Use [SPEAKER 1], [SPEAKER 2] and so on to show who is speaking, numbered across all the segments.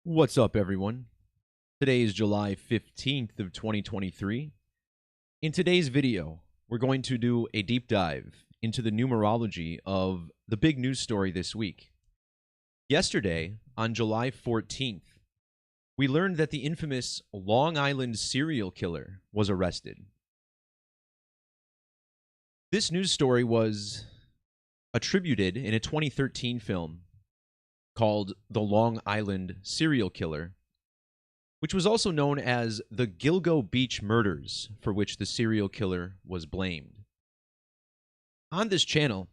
[SPEAKER 1] What's up, everyone? Today is July 15th of 2023. In today's video, we're going to do a deep dive into the numerology of the big news story this week. Yesterday, on July 14th, we learned that the infamous Long Island serial killer was arrested. This news story was attributed in a 2013 film called The Long Island Serial Killer, which was also known as the Gilgo Beach murders, for which the serial killer was blamed. On this channel,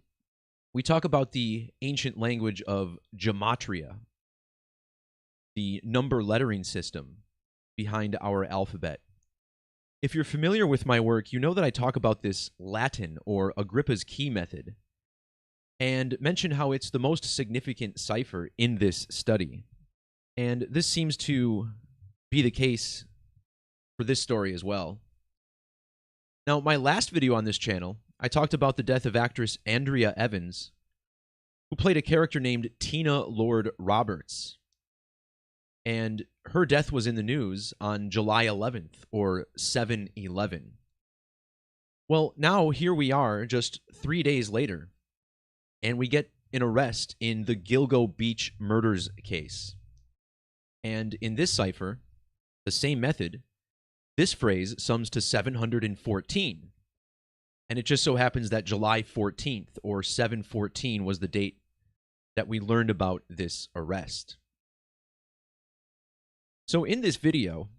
[SPEAKER 1] we talk about the ancient language of Gematria, the number lettering system behind our alphabet. If you're familiar with my work, you know that I talk about this Latin or Agrippa's key method, and mention how it's the most significant cipher in this study. And this seems to be the case for this story as well. Now, my last video on this channel, I talked about the death of actress Andrea Evans, who played a character named Tina Lord Roberts. And her death was in the news on July 11th, or 7/11. Well, now here we are, just 3 days later, and we get an arrest in the Gilgo Beach murders case. And in this cipher, the same method, this phrase sums to 714. And it just so happens that July 14th, or 7/14, was the date that we learned about this arrest. So in this video,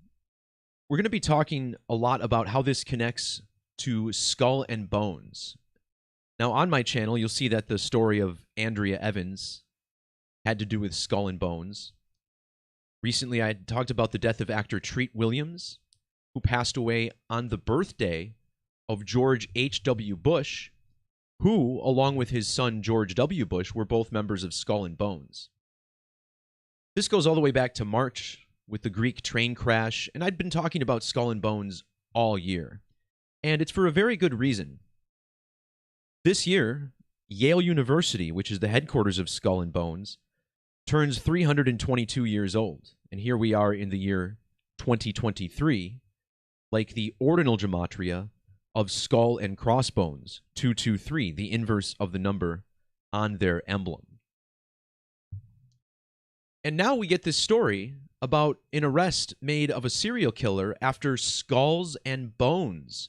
[SPEAKER 1] we're going to be talking a lot about how this connects to Skull and Bones. Now, on my channel, you'll see that the story of Andrea Evans had to do with Skull and Bones. Recently, I had talked about the death of actor Treat Williams, who passed away on the birthday of George H.W. Bush, who, along with his son George W. Bush, were both members of Skull and Bones. This goes all the way back to March with the Greek train crash, and I'd been talking about Skull and Bones all year. And it's for a very good reason. This year, Yale University, which is the headquarters of Skull and Bones, turns 322 years old. And here we are in the year 2023, like the ordinal gematria of skull and crossbones, 223, the inverse of the number on their emblem. And now we get this story about an arrest made of a serial killer after skulls and bones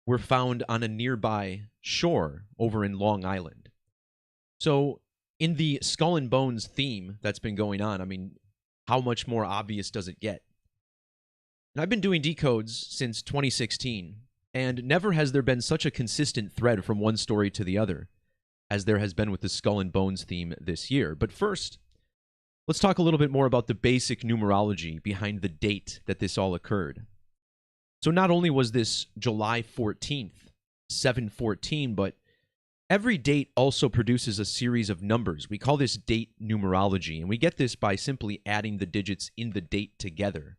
[SPEAKER 1] were found on a nearby shore over in Long Island. So, in the Skull and Bones theme that's been going on, I mean, how much more obvious does it get? And I've been doing decodes since 2016, and never has there been such a consistent thread from one story to the other as there has been with the Skull and Bones theme this year. But first, let's talk a little bit more about the basic numerology behind the date that this all occurred. So not only was this July 14th, 7/14, but every date also produces a series of numbers. We call this date numerology, and we get this by simply adding the digits in the date together.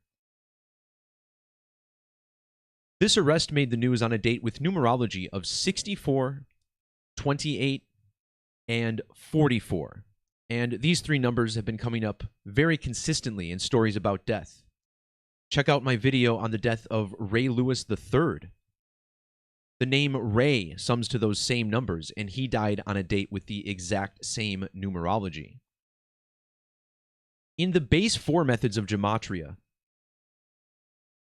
[SPEAKER 1] This arrest made the news on a date with numerology of 64, 28, and 44. And these three numbers have been coming up very consistently in stories about death. Check out my video on the death of Ray Lewis III. The name Ray sums to those same numbers, and he died on a date with the exact same numerology. In the base 4 methods of gematria,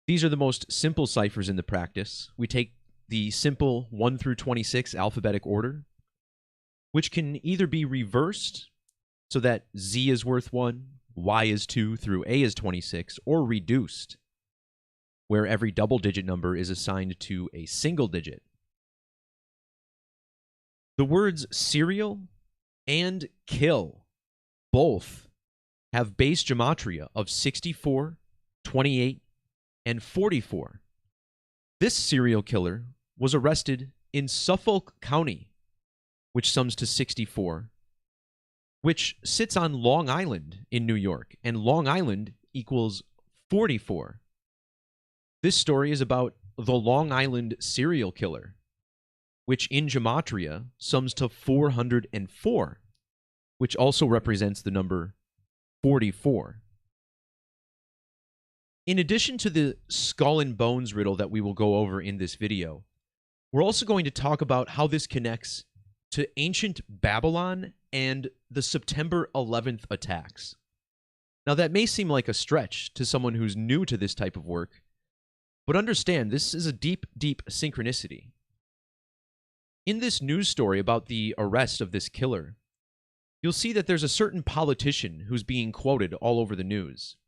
[SPEAKER 1] these are the most simple ciphers in the practice. We take the simple 1 through 26 alphabetic order, which can either be reversed so that Z is worth 1, Y is 2 through A is 26, or reduced, where every double-digit number is assigned to a single digit. The words serial and kill both have base gematria of 64, 28, and 44. This serial killer was arrested in Suffolk County, which sums to 64, which sits on Long Island in New York, and Long Island equals 44. This story is about the Long Island serial killer, which in gematria sums to 404, which also represents the number 44. In addition to the skull and bones riddle that we will go over in this video, we're also going to talk about how this connects to ancient Babylon and the September 11th attacks. Now, that may seem like a stretch to someone who's new to this type of work, but understand this is a deep, deep synchronicity. In this news story about the arrest of this killer, you'll see that there's a certain politician who's being quoted all over the news.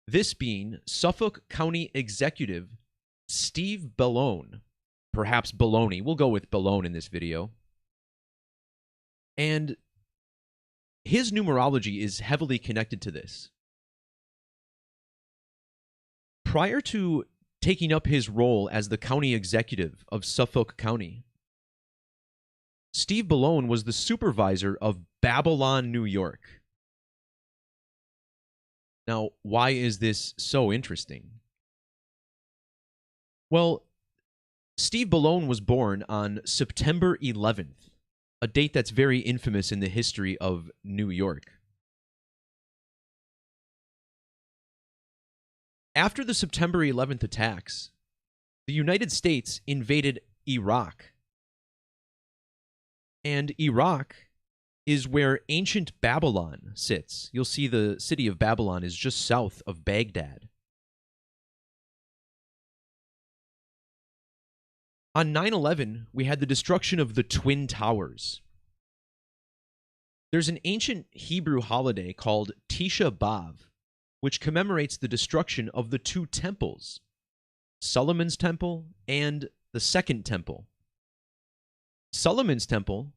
[SPEAKER 1] This being Suffolk County Executive Steve Bellone, perhaps Baloney. We'll go with Bellone in this video. And his numerology is heavily connected to this. Prior to taking up his role as the county executive of Suffolk County, Steve Bellone was the supervisor of Babylon, New York. Now, why is this so interesting? Well, Steve Bellone was born on September 11th, a date that's very infamous in the history of New York. After the September 11th attacks, the United States invaded Iraq. And Iraq is where ancient Babylon sits. You'll see the city of Babylon is just south of Baghdad. On 9/11, we had the destruction of the Twin Towers. There's an ancient Hebrew holiday called Tisha B'Av, which commemorates the destruction of the two temples, Solomon's Temple and the Second Temple. Solomon's Temple,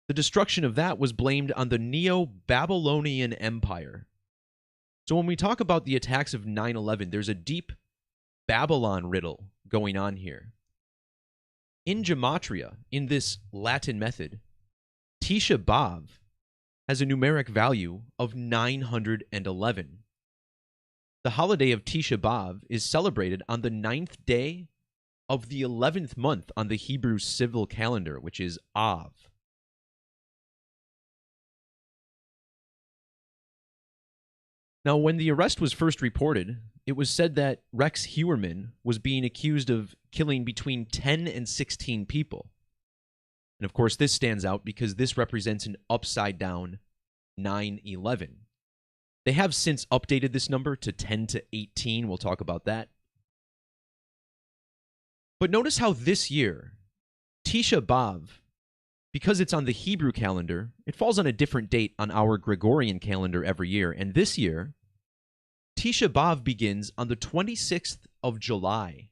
[SPEAKER 1] the destruction of that was blamed on the Neo-Babylonian Empire. So when we talk about the attacks of 9/11, there's a deep Babylon riddle going on here. In Gematria, in this Latin method, Tisha B'Av has a numeric value of 911. The holiday of Tisha B'Av is celebrated on the 9th day of the 11th month on the Hebrew civil calendar, which is Av. Now, when the arrest was first reported, it was said that Rex Heuermann was being accused of killing between 10 and 16 people. And of course, this stands out because this represents an upside-down 9/11. They have since updated this number to 10 to 18. We'll talk about that. But notice how this year, Tisha B'Av, because it's on the Hebrew calendar, it falls on a different date on our Gregorian calendar every year. And this year, Tisha B'Av begins on the 26th of July.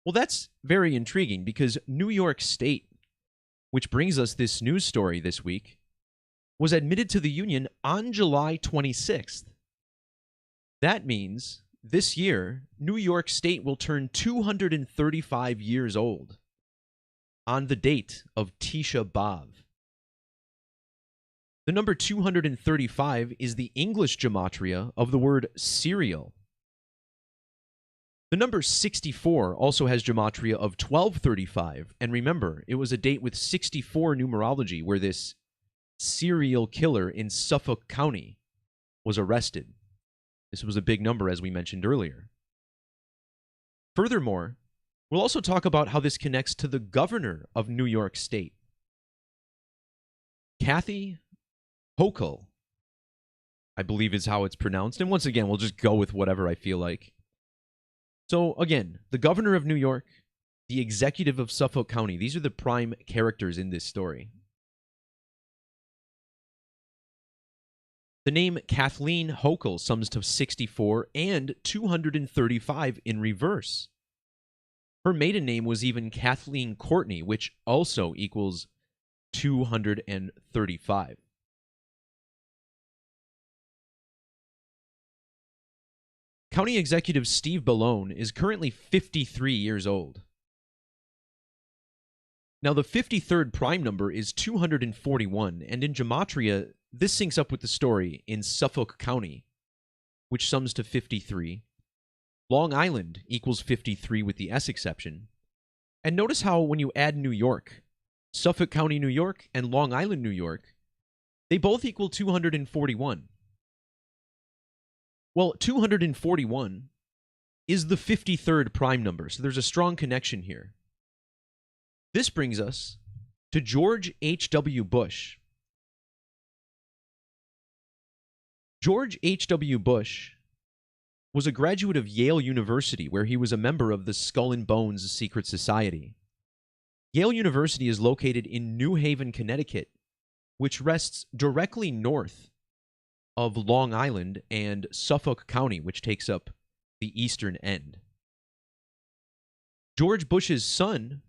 [SPEAKER 1] Well, that's very intriguing because New York State, which brings us this news story this week, was admitted to the Union on July 26th. That means this year, New York State will turn 235 years old on the date of Tisha B'Av. The number 235 is the English gematria of the word cereal. The number 64 also has gematria of 1235, and remember, it was a date with 64 numerology where this serial killer in Suffolk County was arrested. This was a big number, as we mentioned earlier. Furthermore, we'll also talk about how this connects to the governor of New York State. Kathy Hochul, I believe is how it's pronounced. And once again, we'll just go with whatever I feel like. So again, the governor of New York, the executive of Suffolk County, these are the prime characters in this story. The name Kathleen Hochul sums to 64 and 235 in reverse. Her maiden name was even Kathleen Courtney, which also equals 235. County Executive Steve Bellone is currently 53 years old. Now, the 53rd prime number is 241, and in Gematria, this syncs up with the story in Suffolk County, which sums to 53. Long Island equals 53 with the S exception. And notice how when you add New York, Suffolk County, New York, and Long Island, New York, they both equal 241. Well, 241 is the 53rd prime number, so there's a strong connection here. This brings us to George H.W. Bush. George H.W. Bush was a graduate of Yale University, where he was a member of the Skull and Bones Secret Society. Yale University is located in New Haven, Connecticut, which rests directly north of Long Island and Suffolk County, which takes up the eastern end. George Bush's son,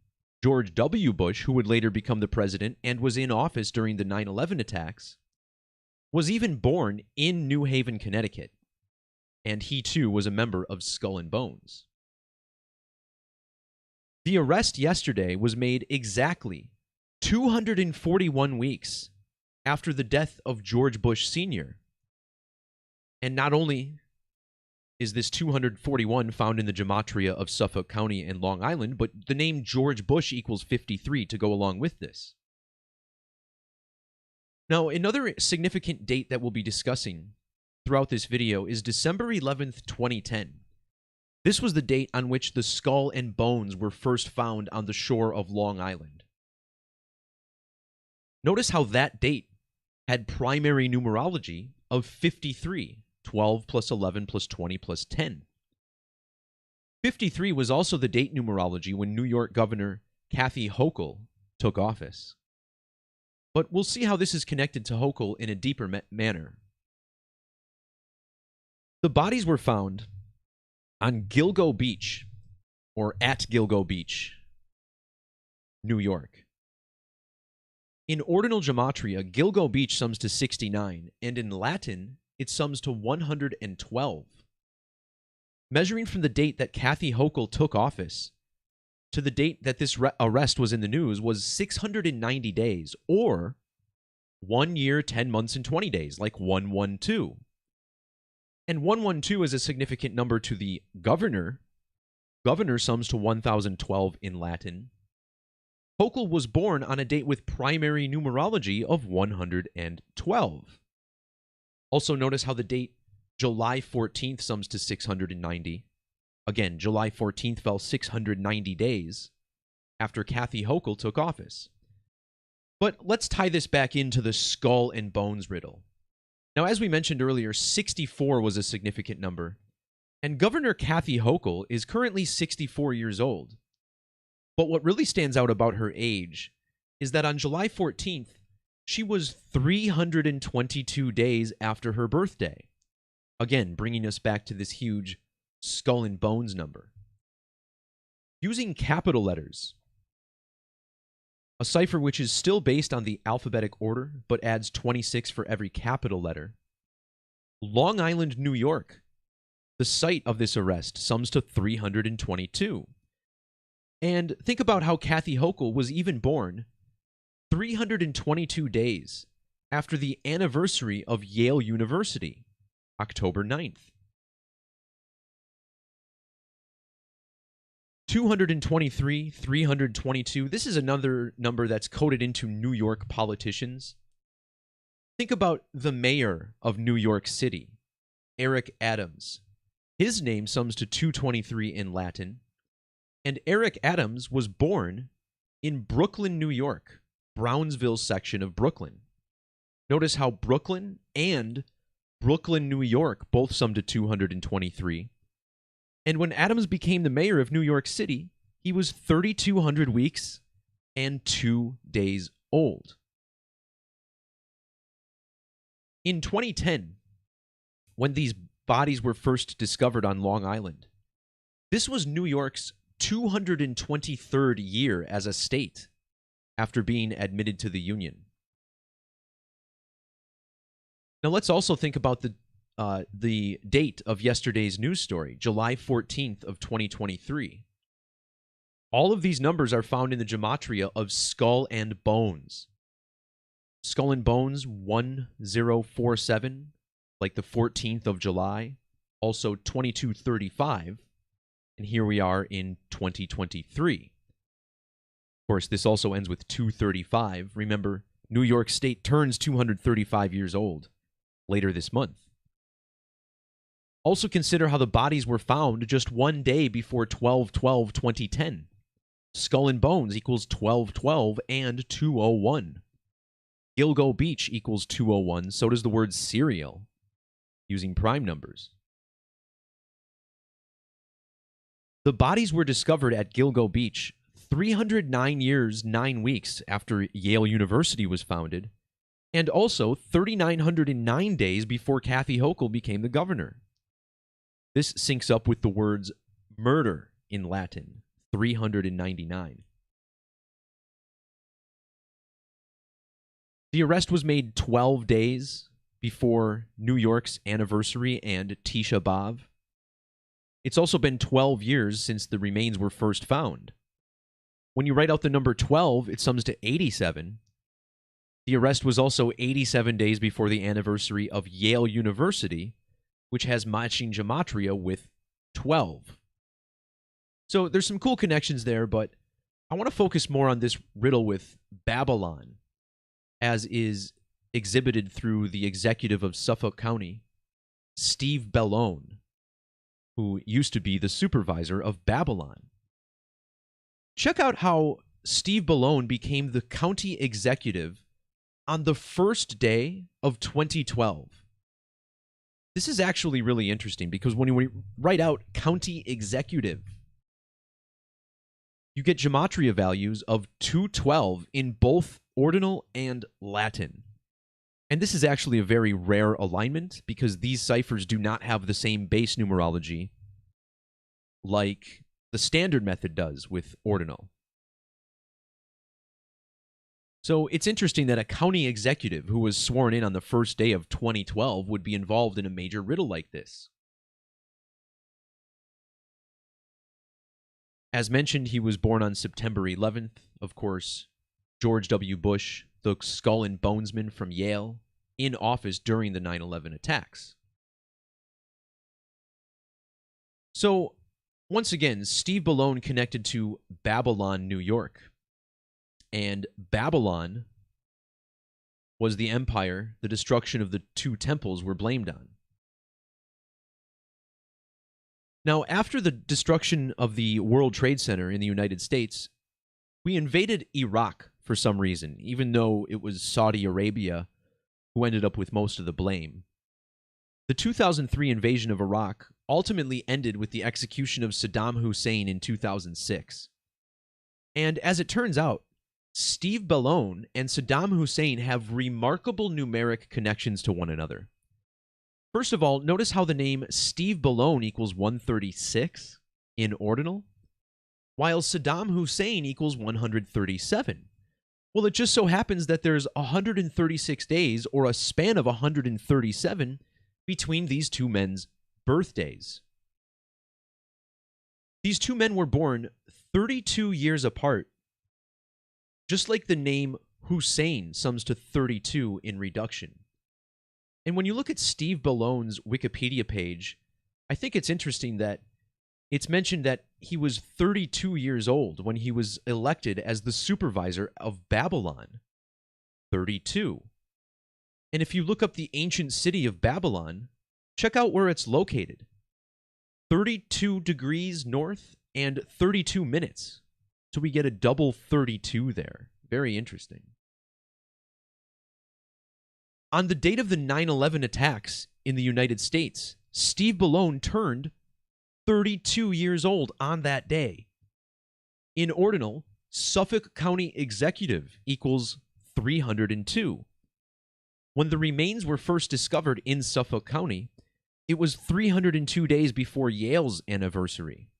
[SPEAKER 1] George W. Bush, who would later become the president and was in office during the 9/11 attacks, was even born in New Haven, Connecticut, and he too was a member of Skull and Bones. The arrest yesterday was made exactly 241 weeks after the death of George Bush Sr. And not only is this 241 found in the gematria of Suffolk County and Long Island, but the name George Bush equals 53 to go along with this. Now, another significant date that we'll be discussing throughout this video is December 11th, 2010. This was the date on which the skull and bones were first found on the shore of Long Island. Notice how that date had primary numerology of 53, 12 plus 11 plus 20 plus 10. 53 was also the date numerology when New York Governor Kathy Hochul took office. But we'll see how this is connected to Hochul in a deeper manner. The bodies were found on Gilgo Beach, or at Gilgo Beach, New York. In ordinal gematria, Gilgo Beach sums to 69, and in Latin, it sums to 112. Measuring from the date that Kathy Hochul took office to the date that this arrest was in the news was 690 days, or 1 year, 10 months, and 20 days, like 112. And 112 is a significant number to the governor. Governor sums to 1012 in Latin. Hochul was born on a date with primary numerology of 112. Also notice how the date July 14th sums to 690. Again, July 14th fell 690 days after Kathy Hochul took office. But let's tie this back into the skull and bones riddle. Now, as we mentioned earlier, 64 was a significant number, and Governor Kathy Hochul is currently 64 years old. But what really stands out about her age is that on July 14th, she was 322 days after her birthday. Again, bringing us back to this huge skull and bones number. Using capital letters, a cipher which is still based on the alphabetic order but adds 26 for every capital letter, Long Island, New York, the site of this arrest, sums to 322. And think about how Kathy Hochul was even born 322 days after the anniversary of Yale University, October 9th. 223, 322, this is another number that's coded into New York politicians. Think about the mayor of New York City, Eric Adams. His name sums to 223 in Latin, and Eric Adams was born in Brooklyn, New York, Brownsville section of Brooklyn. Notice how Brooklyn and Brooklyn, New York both sum to 223. And when Adams became the mayor of New York City, he was 3,200 weeks and 2 days old. In 2010, when these bodies were first discovered on Long Island, this was New York's 223rd year as a state after being admitted to the Union. Now let's also think about the date of yesterday's news story, July 14th of 2023. All of these numbers are found in the gematria of skull and bones. Skull and bones 1047, like the 14th of July, also 2235, and here we are in 2023. Of course, this also ends with 235. Remember, New York State turns 235 years old later this month. Also consider how the bodies were found just one day before 12/12/2010. Skull and Bones equals 12/12 and 201. Gilgo Beach equals 201. So does the word serial, using prime numbers. The bodies were discovered at Gilgo Beach 309 years, 9 weeks after Yale University was founded, and also 3,909 days before Kathy Hochul became the governor. This syncs up with the words murder in Latin, 399. The arrest was made 12 days before New York's anniversary and Tisha B'Av. It's also been 12 years since the remains were first found. When you write out the number 12, it sums to 87. The arrest was also 87 days before the anniversary of Yale University, which has matching gematria with 12. So there's some cool connections there, but I want to focus more on this riddle with Babylon, as is exhibited through the executive of Suffolk County, Steve Bellone, who used to be the supervisor of Babylon. Check out how Steve Bellone became the county executive on the first day of 2012. This is actually really interesting because when we write out county executive, you get gematria values of 212 in both ordinal and Latin. And this is actually a very rare alignment because these ciphers do not have the same base numerology like the standard method does with ordinal. So it's interesting that a county executive who was sworn in on the first day of 2012 would be involved in a major riddle like this. As mentioned, he was born on September 11th. Of course, George W. Bush, the skull and bonesman from Yale, in office during the 9/11 attacks. So, once again, Steve Bellone connected to Babylon, New York. And Babylon was the empire the destruction of the two temples were blamed on. Now, after the destruction of the World Trade Center in the United States, we invaded Iraq for some reason, even though it was Saudi Arabia who ended up with most of the blame. The 2003 invasion of Iraq ultimately ended with the execution of Saddam Hussein in 2006. And as it turns out, Steve Bellone and Saddam Hussein have remarkable numeric connections to one another. First of all, notice how the name Steve Bellone equals 136 in ordinal, while Saddam Hussein equals 137. Well, it just so happens that there's 136 days, or a span of 137, between these two men's birthdays. These two men were born 32 years apart, just like the name Hussein sums to 32 in reduction. And when you look at Steve Bellone's Wikipedia page, I think it's interesting that it's mentioned that he was 32 years old when he was elected as the supervisor of Babylon. 32. And if you look up the ancient city of Babylon, check out where it's located. 32 degrees north and 32 minutes. So we get a double 32 there. Very interesting. On the date of the 9/11 attacks in the United States, Steve Bellone turned 32 years old on that day. In ordinal, Suffolk County Executive equals 302. When the remains were first discovered in Suffolk County, it was 302 days before Yale's anniversary.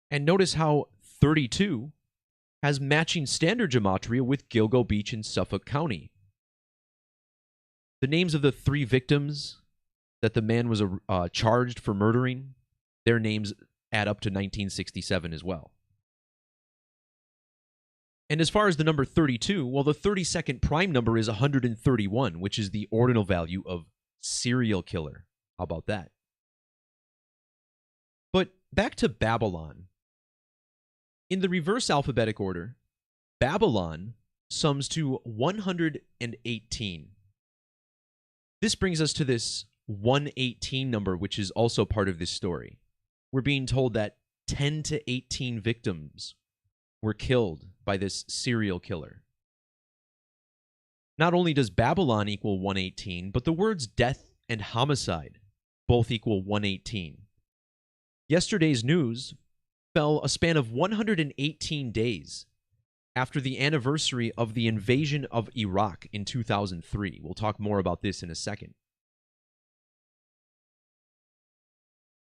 [SPEAKER 1] And notice how 32 has matching standard gematria with Gilgo Beach in Suffolk County. The names of the three victims that the man was charged for murdering, their names add up to 1967 as well. And as far as the number 32, well, the 32nd prime number is 131, which is the ordinal value of serial killer. How about that? But back to Babylon. In the reverse alphabetic order, Babylon sums to 118. This brings us to this 118 number, which is also part of this story. We're being told that 10 to 18 victims were killed by this serial killer. Not only does Babylon equal 118, but the words death and homicide both equal 118. Yesterday's news fell a span of 118 days after the anniversary of the invasion of Iraq in 2003. We'll talk more about this in a second.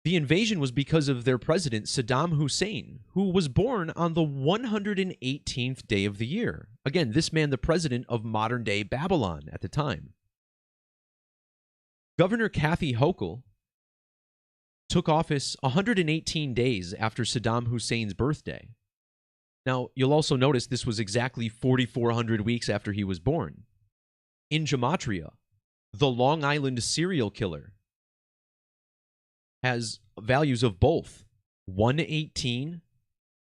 [SPEAKER 1] The invasion was because of their president, Saddam Hussein, who was born on the 118th day of the year. Again, this man, the president of modern-day Babylon at the time. Governor Kathy Hochul took office 118 days after Saddam Hussein's birthday. Now, you'll also notice this was exactly 4,400 weeks after he was born. In Gematria, the Long Island serial killer has values of both 118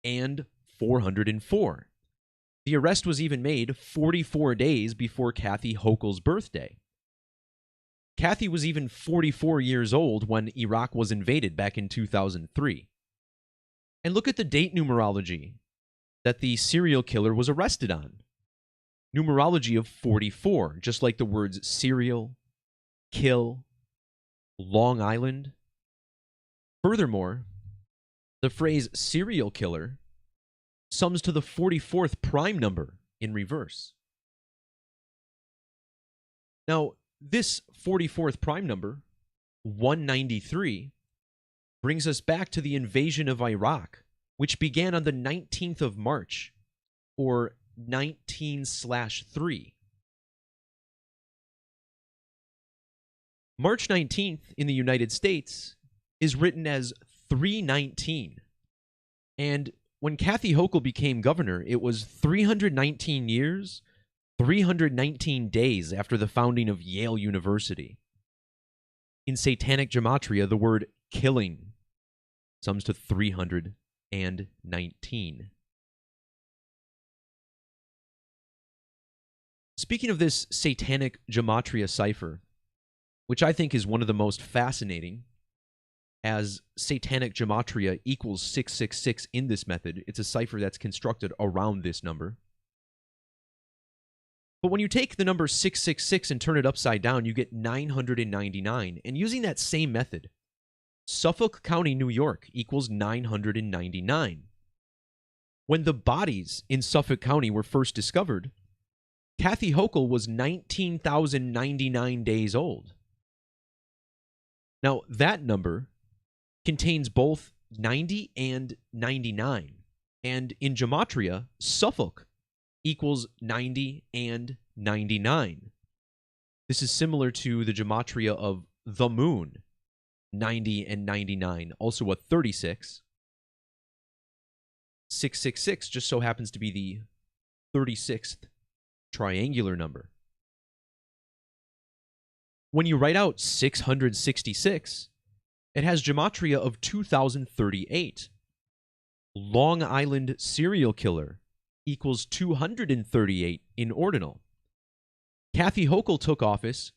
[SPEAKER 1] and 404. The arrest was even made 44 days before Kathy Hochul's birthday. Kathy was even 44 years old when Iraq was invaded back in 2003. And look at the date numerology that the serial killer was arrested on. Numerology of 44, just like the words serial, kill, Long Island. Furthermore, the phrase serial killer sums to the 44th prime number in reverse. Now, this 44th prime number, 193, brings us back to the invasion of Iraq, which began on the 19th of March, or 19/3. March 19th in the United States is written as 319. And when Kathy Hochul became governor, it was 319 years, 319 days after the founding of Yale University. In Satanic Gematria, the word killing sums to 319. Speaking of this Satanic Gematria cipher, which I think is one of the most fascinating, as Satanic Gematria equals 666 in this method. It's a cipher that's constructed around this number. But when you take the number 666 and turn it upside down, you get 999. And using that same method, Suffolk County, New York equals 999. When the bodies in Suffolk County were first discovered, Kathy Hochul was 19,099 days old. Now, that number contains both 90 and 99. And in Gematria, Suffolk equals 90 and 99. This is similar to the Gematria of the moon, 90 and 99, also a 36. 666 just so happens to be the 36th triangular number. When you write out 666, it has Gematria of 2038. Long Island serial killer equals 238 in ordinal. Kathy Hochul took office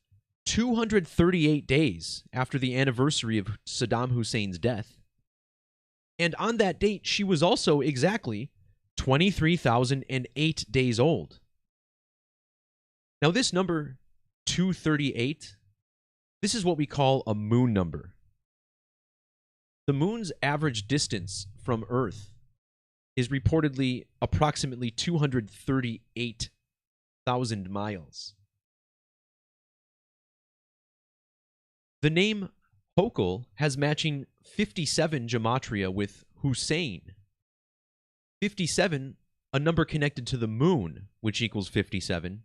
[SPEAKER 1] 238 days after the anniversary of Saddam Hussein's death. And on that date, she was also exactly 23,008 days old. Now, this number, 238, this is what we call a moon number. The moon's average distance from Earth is reportedly approximately 238,000 miles. The name Hochul has matching 57 Gematria with Hussein. 57, a number connected to the moon, which equals 57.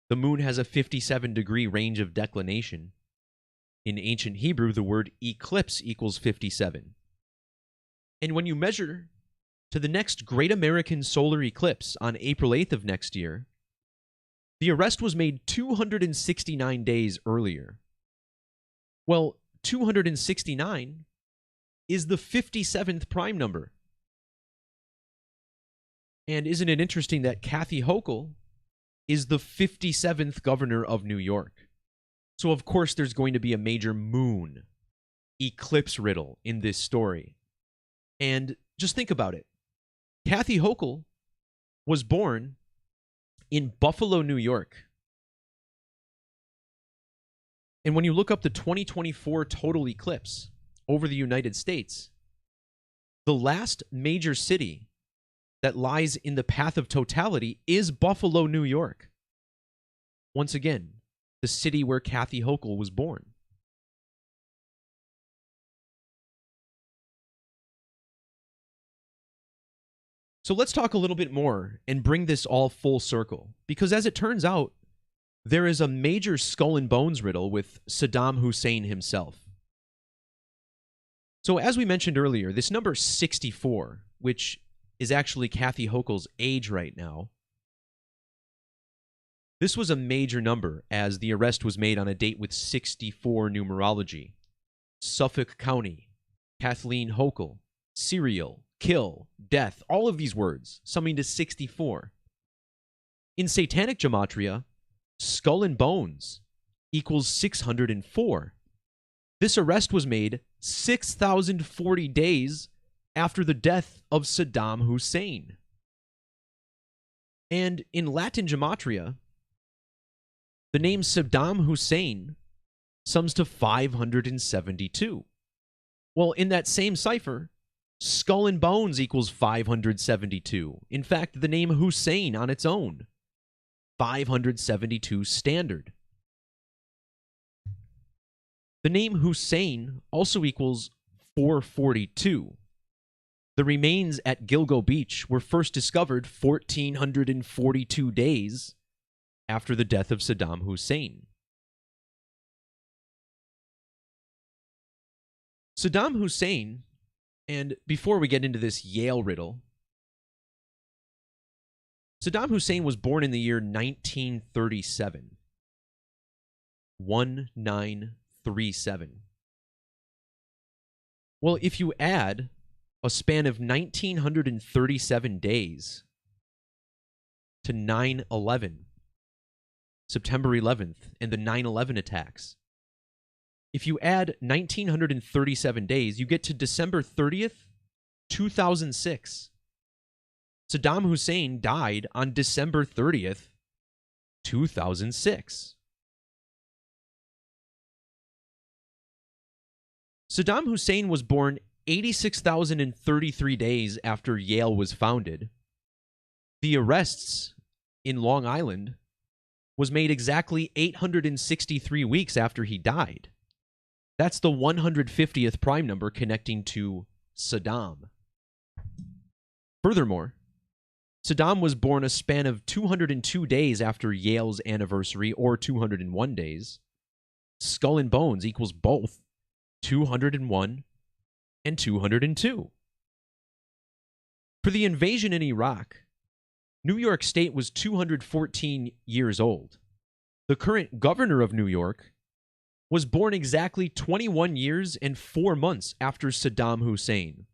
[SPEAKER 1] The moon has a 57-degree range of declination. In ancient Hebrew, the word eclipse equals 57. And when you measure to the next Great American Solar Eclipse on April 8th of next year, the arrest was made 269 days earlier. Well, 269 is the 57th prime number. And isn't it interesting that Kathy Hochul is the 57th governor of New York? So, of course, there's going to be a major moon eclipse riddle in this story. And just think about it. Kathy Hochul was born in Buffalo, New York. And when you look up the 2024 total eclipse over the United States, the last major city that lies in the path of totality is Buffalo, New York. Once again, the city where Kathy Hochul was born. So let's talk a little bit more and bring this all full circle. Because as it turns out, there is a major skull and bones riddle with Saddam Hussein himself. So as we mentioned earlier, this number 64, which is actually Kathy Hochul's age right now, this was a major number as the arrest was made on a date with 64 numerology. Suffolk County, Kathleen Hochul, serial, kill, death, all of these words, summing to 64. In Satanic Gematria, skull and bones equals 604. This arrest was made 6,040 days after the death of Saddam Hussein. And in Latin Gematria, the name Saddam Hussein sums to 572. Well, in that same cipher, skull and bones equals 572. In fact, the name Hussein on its own, 572 standard. The name Hussein also equals 442. The remains at Gilgo Beach were first discovered 1,442 days after the death of Saddam Hussein. Saddam Hussein, and before we get into this Yale riddle, Saddam Hussein was born in the year 1937. 1937. Well, if you add a span of 1,937 days to 9/11, September 11th, and the 9/11 attacks, if you add 1,937 days, you get to December 30th, 2006. Saddam Hussein died on December 30th, 2006. Saddam Hussein was born 86,033 days after Yale was founded. The arrests in Long Island was made exactly 863 weeks after he died. That's the 150th prime number connecting to Saddam. Furthermore, Saddam was born a span of 202 days after Yale's anniversary, or 201 days. Skull and bones equals both 201 and 202. For the invasion in Iraq, New York State was 214 years old. The current governor of New York was born exactly 21 years and 4 months after Saddam Hussein.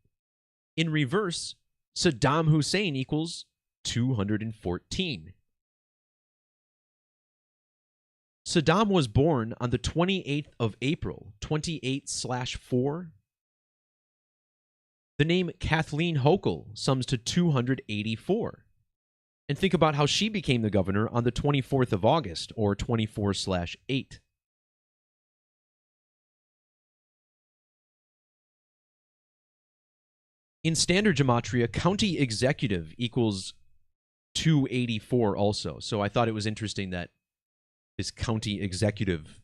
[SPEAKER 1] In reverse, Saddam Hussein equals 214. Saddam was born on the 28th of April, 28/4. The name Kathleen Hochul sums to 284. And think about how she became the governor on the 24th of August, or 24/8. In standard gematria, county executive equals 284 also. So I thought it was interesting that this county executive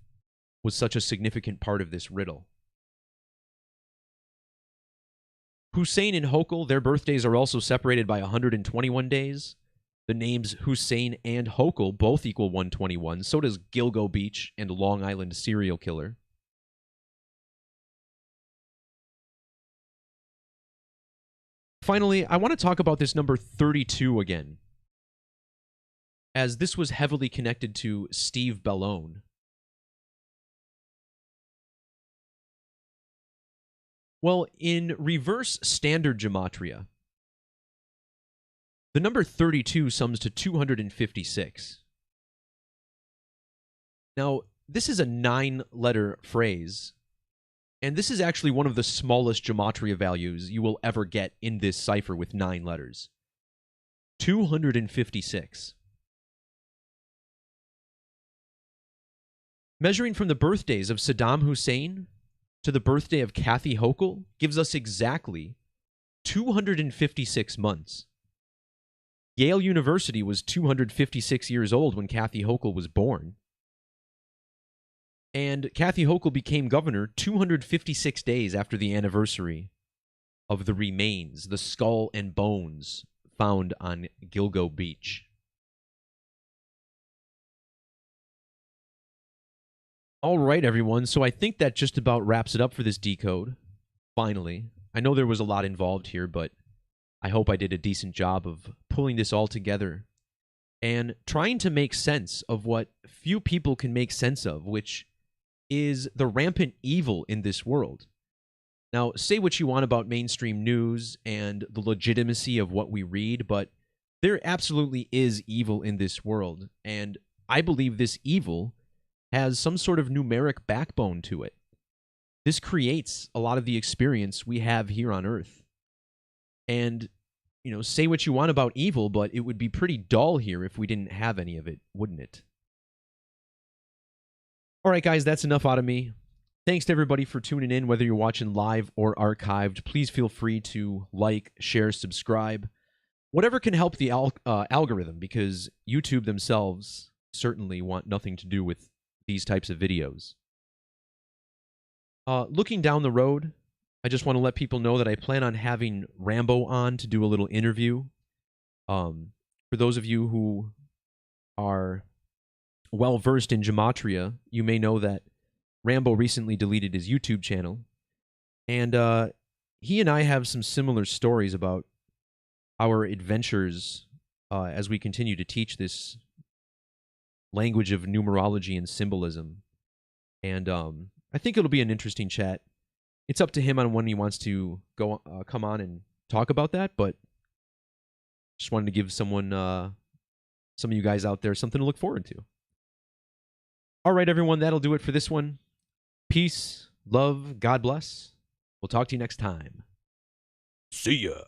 [SPEAKER 1] was such a significant part of this riddle. Hussein and Hochul, their birthdays are also separated by 121 days. The names Hussein and Hochul both equal 121. So does Gilgo Beach and Long Island serial killer. Finally, I want to talk about this number 32 again, as this was heavily connected to Steve Bellone. Well, in reverse standard gematria, the number 32 sums to 256. Now, this is a 9-letter phrase, and this is actually one of the smallest gematria values you will ever get in this cipher with 9 letters. 256. Measuring from the birthdays of Saddam Hussein to the birthday of Kathy Hochul gives us exactly 256 months. Yale University was 256 years old when Kathy Hochul was born. And Kathy Hochul became governor 256 days after the anniversary of the remains, the skull and bones found on Gilgo Beach. All right, everyone. So I think that just about wraps it up for this decode. Finally. I know there was a lot involved here, but I hope I did a decent job of pulling this all together and trying to make sense of what few people can make sense of, which is the rampant evil in this world. Now, say what you want about mainstream news and the legitimacy of what we read, but there absolutely is evil in this world, and I believe this evil has some sort of numeric backbone to it. This creates a lot of the experience we have here on Earth. And, say what you want about evil, but it would be pretty dull here if we didn't have any of it, wouldn't it? All right, guys, that's enough out of me. Thanks to everybody for tuning in, whether you're watching live or archived. Please feel free to like, share, subscribe, whatever can help the algorithm, because YouTube themselves certainly want nothing to do with these types of videos. Looking down the road, I just want to let people know that I plan on having Rambo on to do a little interview. For those of you who are well-versed in gematria, you may know that Rambo recently deleted his YouTube channel, and he and I have some similar stories about our adventures as we continue to teach this language of numerology and symbolism. And I think it'll be an interesting chat. It's up to him on when he wants to come on and talk about that, but just wanted to give some of you guys out there something to look forward to. All right, everyone, that'll do it for this one. Peace, love, God bless. We'll talk to you next time. See ya.